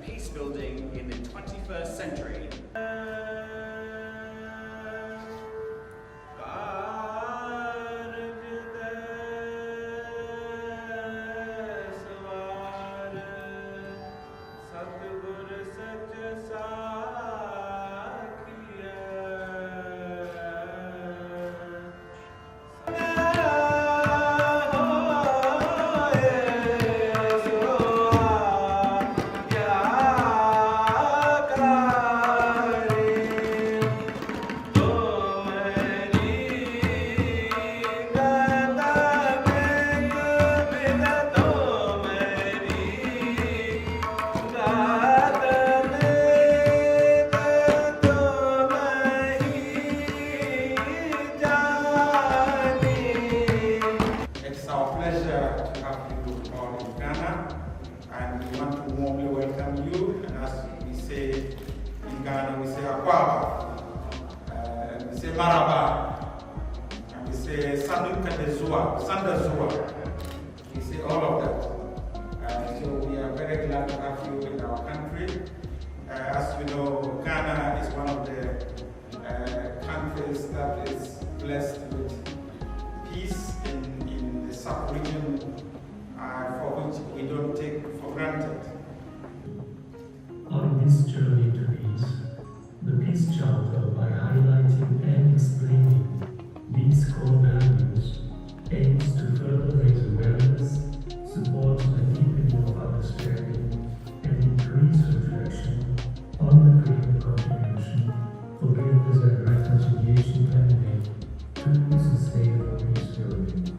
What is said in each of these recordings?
peace building in the 21st century. And we want to warmly welcome you. And as we say in Ghana, we say Accra, we say Maraba, and we say Sandazua. We say all of that. So we are very glad to have you in our country. As you know, Ghana is one of the countries that is blessed with peace in the sub-region, for which we don't take for granted. On this journey to peace, the Peace Charter, by highlighting and explaining these core values, aims to further raise awareness, support the deepening of understanding, and increase reflection on the critical contribution forgiveness and reconciliation can make to sustainable peace building.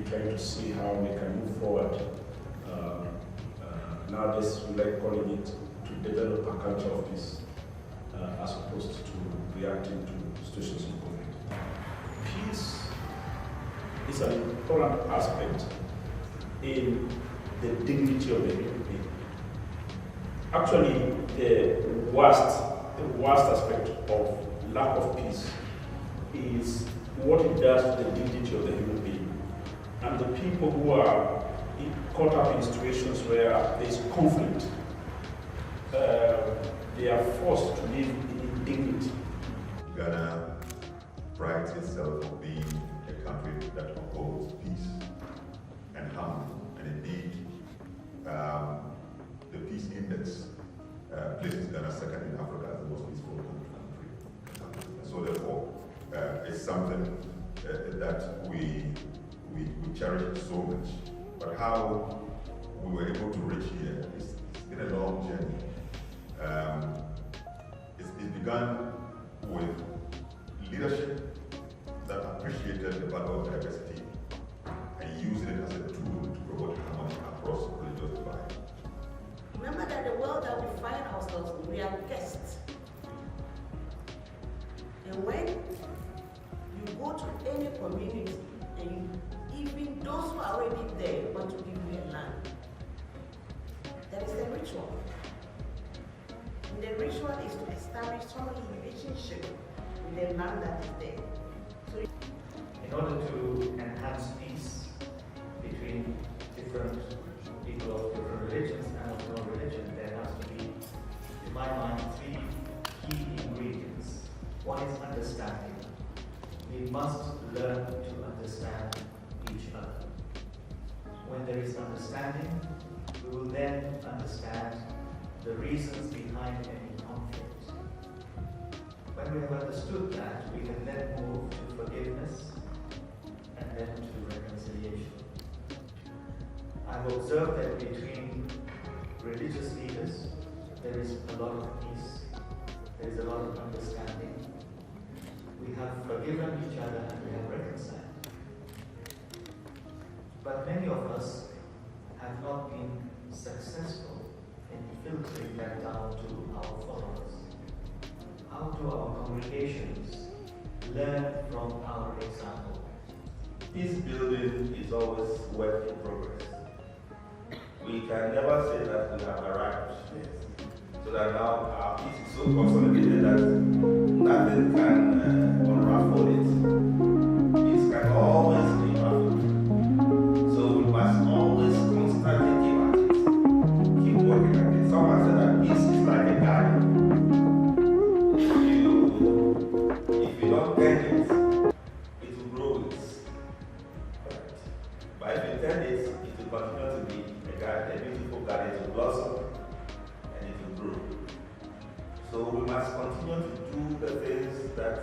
Trying to see how we can move forward. Nowadays, we like calling it to develop a culture of peace, as opposed to reacting to situations of conflict. Peace is an important aspect in the dignity of the human being. Actually, the worst aspect of lack of peace is what it does to the dignity of the human being. And the people who are caught up in situations where there is conflict, they are forced to live in indignity. Ghana prides itself on being a country that upholds peace and harmony. And indeed, the Peace Index places Ghana second in Africa as the most peaceful country. And so therefore, it's something that we cherish so much. But how we were able to reach here, it's been a long journey. It's begun with leadership that appreciated the value of diversity and used it as a tool to promote harmony across religious divides. Remember that the world that we find ourselves in, we are guests. And when you go to any community, and even those who are already there want to give you a land, there is a ritual. And the ritual is to establish some relationship with the land that is there. So, in order to enhance peace between different people of different religions and of no religion, there has to be, in my mind, three key ingredients. One is understanding. We must learn to understand each other. When there is understanding, we will then understand the reasons behind any conflict. When we have understood that, we can then move to forgiveness and then to reconciliation. I've observed that between religious leaders, there is a lot of peace, there is a lot of understanding. We have forgiven each other and we have reconciled. But many of us have not been successful in filtering that down to our followers. How do our congregations learn from our example? Peace building is always work in progress. we can never say that we have arrived. So that now our peace is so consolidated that nothing can unravel it. Peace can always be baffled. So we must always constantly keep at it, keep working at it. Someone said that peace is like a garden. If you don't tend it, it will grow weeds. But if you tend it, it will continue to be a garden, a beautiful garden. It will blossom and it will grow. So we must continue to do the things that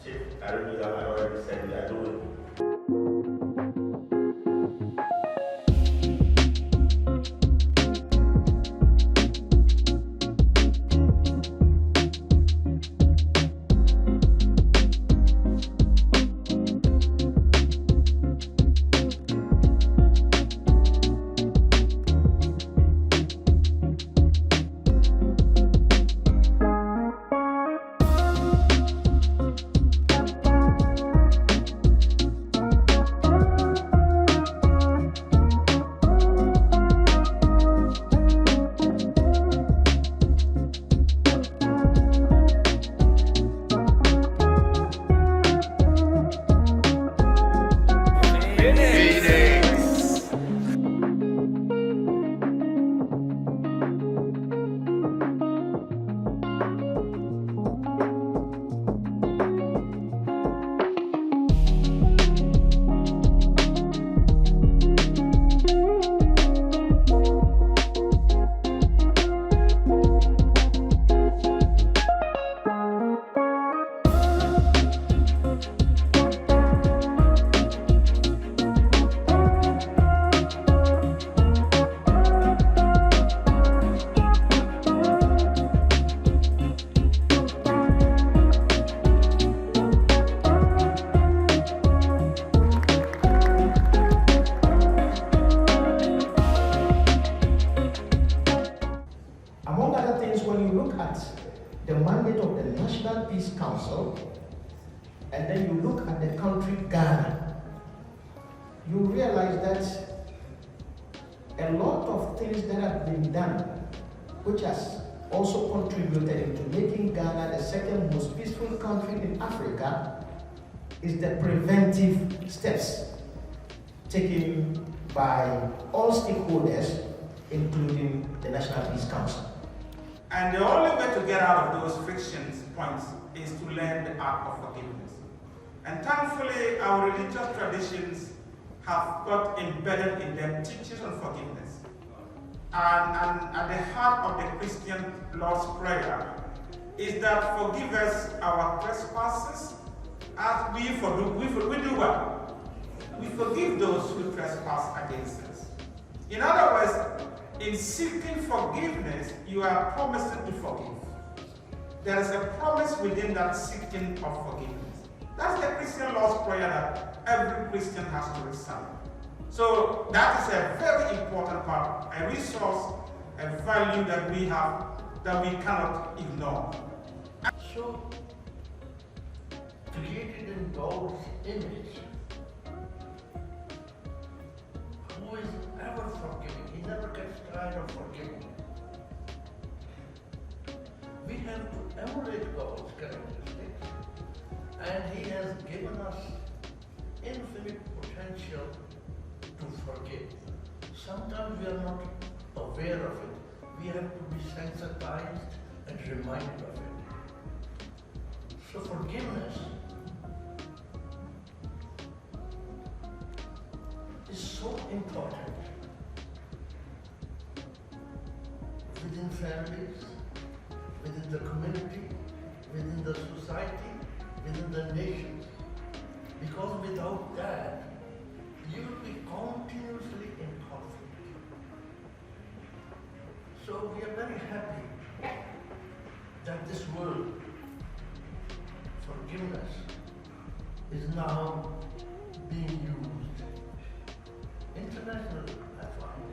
Sheikh Arabia already said we are doing. Among other things, when you look at the mandate of the National Peace Council, and then you look at the country Ghana, you realize that a lot of things that have been done, which has also contributed into making Ghana the second most peaceful country in Africa, is the preventive steps taken by all stakeholders, including the National Peace Council. And the only way to get out of those frictions points is to learn the art of forgiveness. And thankfully, our religious traditions have got embedded in them teachings on forgiveness. And at the heart of the Christian Lord's Prayer is that forgive us our trespasses as we do what? We forgive those who trespass against us. In other words, in seeking forgiveness, you are promising to forgive. There is a promise within that seeking of forgiveness. That's the Christian Lord's Prayer that every Christian has to recite. So that is a very important part, a resource, a value that we have that we cannot ignore. So, created in God's image, who is ever forgiving, he never gets tired of forgiving. We have to emulate God's characteristics, and he has given us infinite potential to forgive. Sometimes we are not aware of it. We have to be sensitized and reminded of it. So forgiveness is so important within families, within the community, within the society, within the nation. Because without that, you will be continuously in conflict. So we are very happy that this word, forgiveness, is now being used internationally, I find.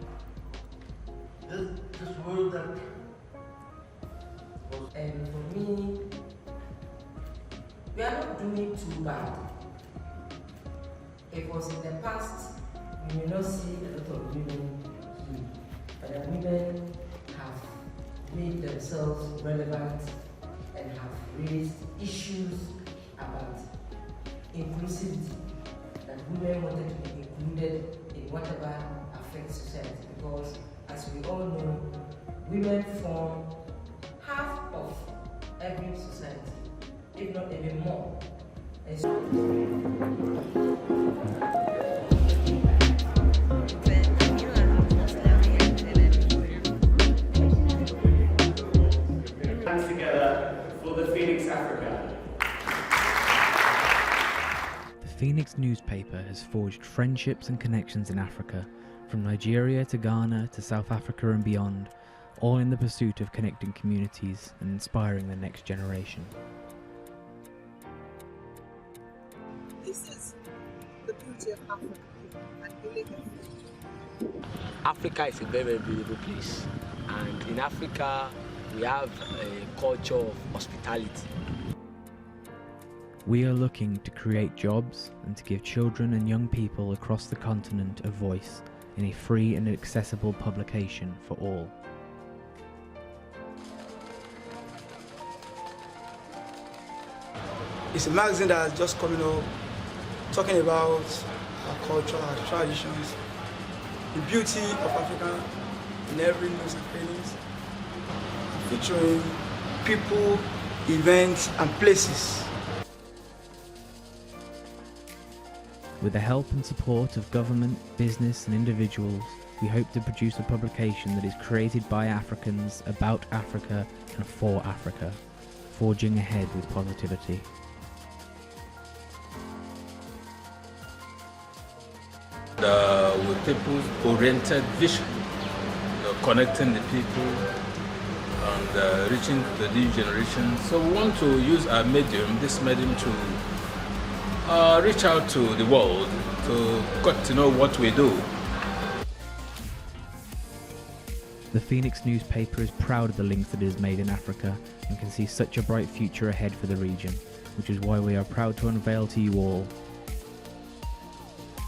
This word that was... And for me, we are not doing too bad. Because in the past, you may not see a lot of women here. themselves relevant and have raised issues about inclusivity, that women wanted to be included in whatever affects society, because as we all know, women form half of every society, if not even more. And so Hands together for the Phoenix Africa. The Phoenix newspaper has forged friendships and connections in Africa, from Nigeria to Ghana to South Africa and beyond, all in the pursuit of connecting communities and inspiring the next generation. This is the beauty of Africa and healing it. Africa is a very, very beautiful place, and in Africa we have a culture of hospitality. We are looking to create jobs and to give children and young people across the continent a voice in a free and accessible publication for all. It's a magazine that is just coming up, talking about our culture, our traditions, the beauty of Africa in every nooks and crannies, featuring people, events, and places. With the help and support of government, business and individuals, we hope to produce a publication that is created by Africans, about Africa and for Africa, forging ahead with positivity. With people-oriented vision, connecting the people and reaching the new generation. So we want to use our medium, this medium, to reach out to the world, to get to know what we do. The Phoenix newspaper is proud of the links that it has made in Africa and can see such a bright future ahead for the region, which is why we are proud to unveil to you all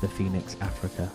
the Phoenix Africa.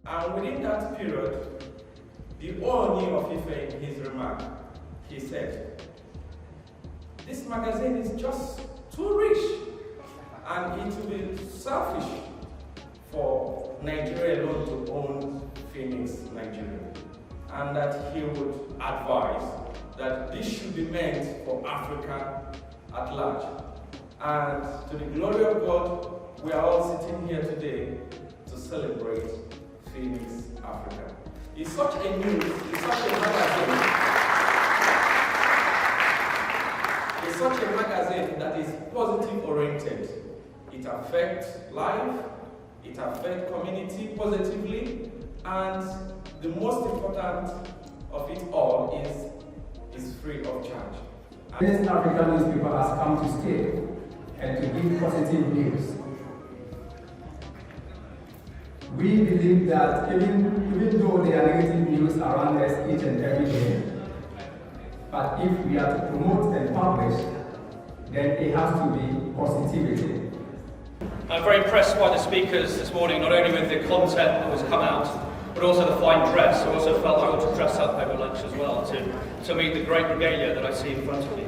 And within that period, the Ooni of Ife, in his remark, he said, this magazine is just too rich and it will be selfish for Nigeria alone to own Phoenix, Nigeria. And that he would advise that this should be meant for Africa at large. And to the glory of God, we are all sitting here today to celebrate Phoenix, Africa. It's such a news, it's such a magazine. It's such a magazine that is positive oriented. It affects life, it affects community positively, and the most important of it all is free of charge. This African newspaper has come to stay and to give positive news. We believe that even though there are negative news around us each and every day, but if we are to promote and publish, then it has to be positivity. I'm very impressed by the speakers this morning, not only with the content that was come out, but also the fine dress. I also felt I ought to dress up over lunch as well to meet the great regalia that I see in front of me.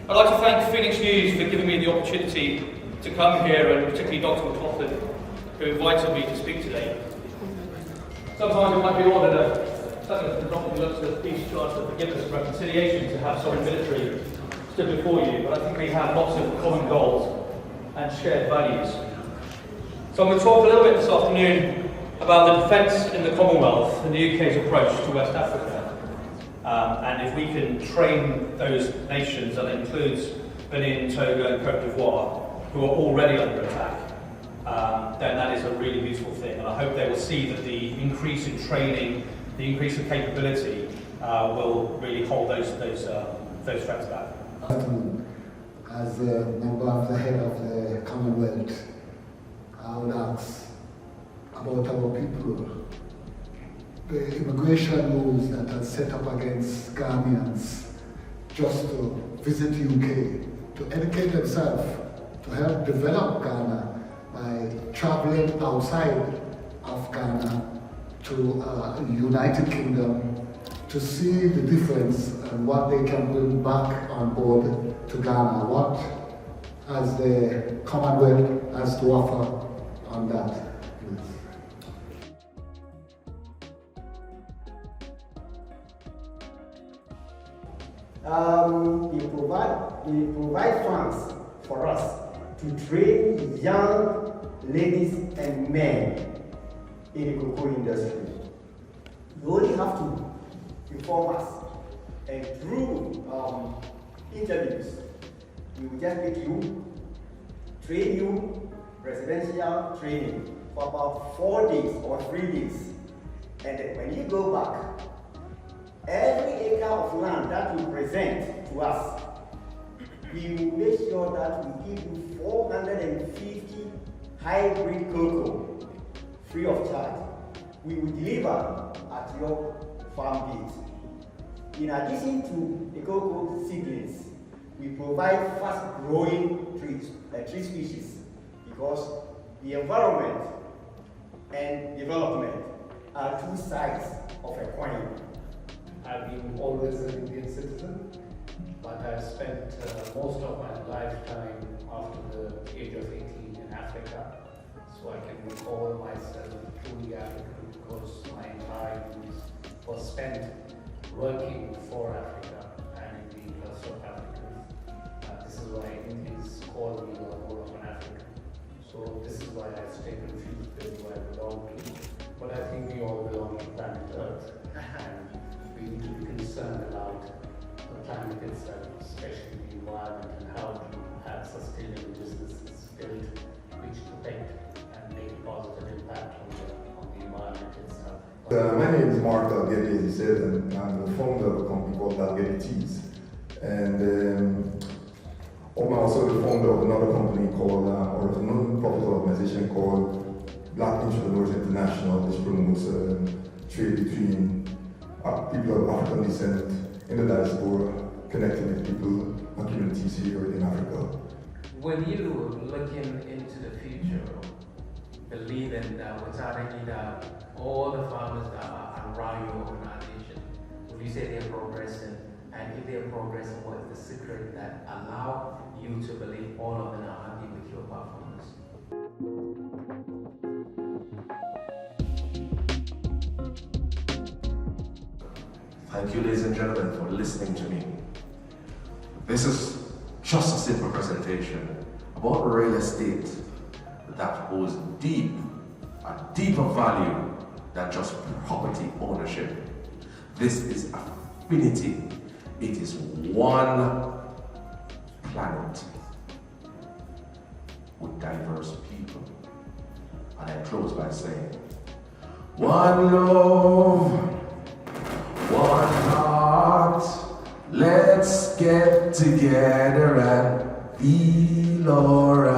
I'd like to thank Phoenix News for giving me the opportunity to come here, and particularly Dr. McLaughlin, who invited me to speak today. Sometimes it might be odd at something that predominantly looks at the peace charter of forgiveness and reconciliation to have sovereign military stood before you, but I think we have lots of common goals and shared values. So I'm going to talk a little bit this afternoon about the defence in the Commonwealth and the UK's approach to West Africa. And if we can train those nations, and it includes Benin, Togo, and Cote d'Ivoire, who are already under attack, then that is a really beautiful thing. And I hope they will see that the increase in training, the increase in capability, will really hold those threats back. As a member of the head of the Commonwealth, I would ask about our people. The immigration rules that are set up against Ghanaians just to visit UK, to educate themselves, to help develop Ghana by traveling outside of Ghana to the United Kingdom to see the difference and what they can bring back on board to Ghana. What has the Commonwealth has to offer on that, please? They provide funds for us to train young ladies and men in the cocoa industry. You only have to inform us, and through interviews, we will just make you, train you, residential training for about 4 days or 3 days. And then when you go back, every acre of land that you present to us, we will make sure that we give you 450 hybrid cocoa free of charge. We will deliver at your farm gate. In addition to the cocoa seedlings, we provide fast-growing tree species, because the environment and development are two sides of a coin. I've been always an Indian citizen, but I've spent most of my lifetime after the age of 18 in Africa. So I can recall myself truly African because my entire youth was spent working for Africa and in the interest of Africans. This is why Indians call me the whole of an African. So this is why I stay confused with who I belong to. But I think we all belong to planet Earth. And we need to be concerned about the planet itself, especially the environment, and how to have sustainable businesses built which protect and make a positive impact on the environment itself. My name is Mark Dalgety, as he said, and I'm the founder of a company called Dalgety Teas. And I'm also the founder of another company called, or a non-profit organization called Black Entrepreneurs International, which promotes trade between people of African descent in the diaspora, connecting with people and communities here in Africa. When you looking into the future, believing that without any doubt, all the farmers that are around your organization, would you say they're progressing? And if they're progressing, what is the secret that allow you to believe all of them are happy with your performance? Thank you, ladies and gentlemen, for listening to me. This is just a simple presentation about real estate that holds a deeper value than just property ownership. This is affinity. It is one planet with diverse people. And I close by saying, one love, one heart, let's get together and feel alright.